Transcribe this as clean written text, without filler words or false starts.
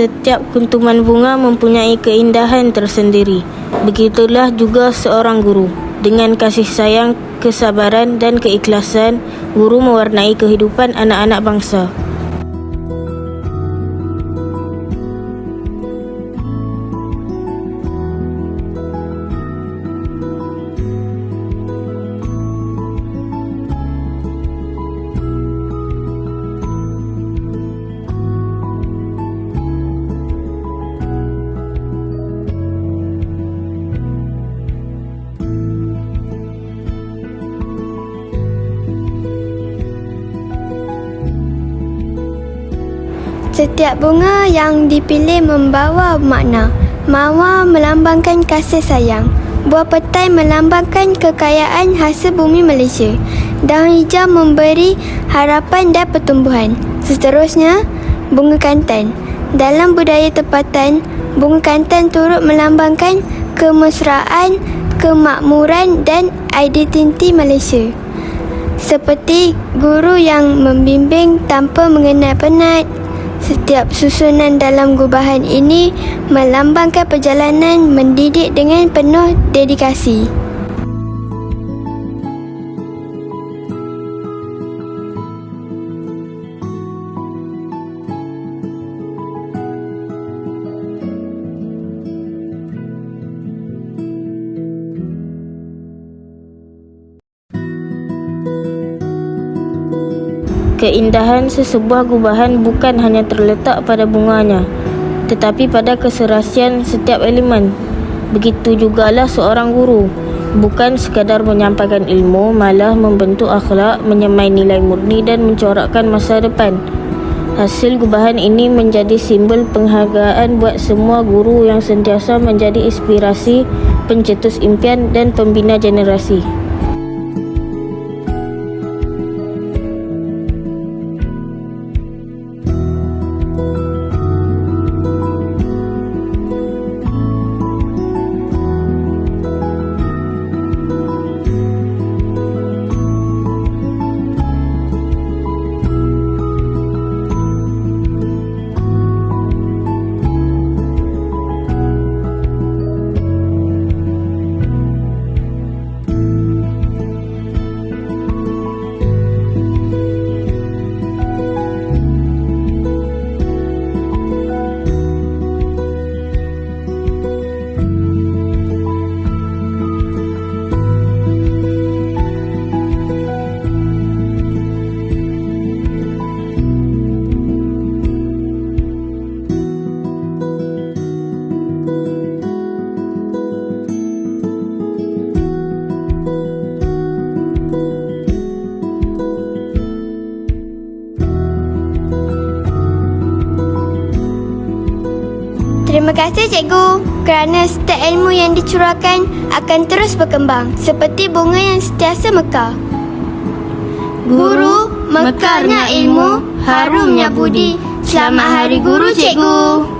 Setiap kuntuman bunga mempunyai keindahan tersendiri. Begitulah juga seorang guru. Dengan kasih sayang, kesabaran dan keikhlasan, guru mewarnai kehidupan anak-anak bangsa. Setiap bunga yang dipilih membawa makna. Mawar melambangkan kasih sayang. Buah petai melambangkan kekayaan hasil bumi Malaysia. Daun hijau memberi harapan dan pertumbuhan. Seterusnya, bunga kantan. Dalam budaya tempatan, bunga kantan turut melambangkan kemesraan, kemakmuran dan identiti Malaysia. Seperti guru yang membimbing tanpa mengenal penat. Setiap susunan dalam gubahan ini melambangkan perjalanan mendidik dengan penuh dedikasi. Keindahan sesebuah gubahan bukan hanya terletak pada bunganya, tetapi pada keserasian setiap elemen. Begitu jugalah seorang guru, bukan sekadar menyampaikan ilmu, malah membentuk akhlak, menyemai nilai murni dan mencorakkan masa depan. Hasil gubahan ini menjadi simbol penghargaan buat semua guru yang sentiasa menjadi inspirasi, pencetus impian dan pembina generasi. Terima kasih cikgu kerana setiap ilmu yang dicurahkan akan terus berkembang seperti bunga yang sentiasa mekar. Guru, mekarnya ilmu, harumnya budi. Selamat Hari Guru cikgu.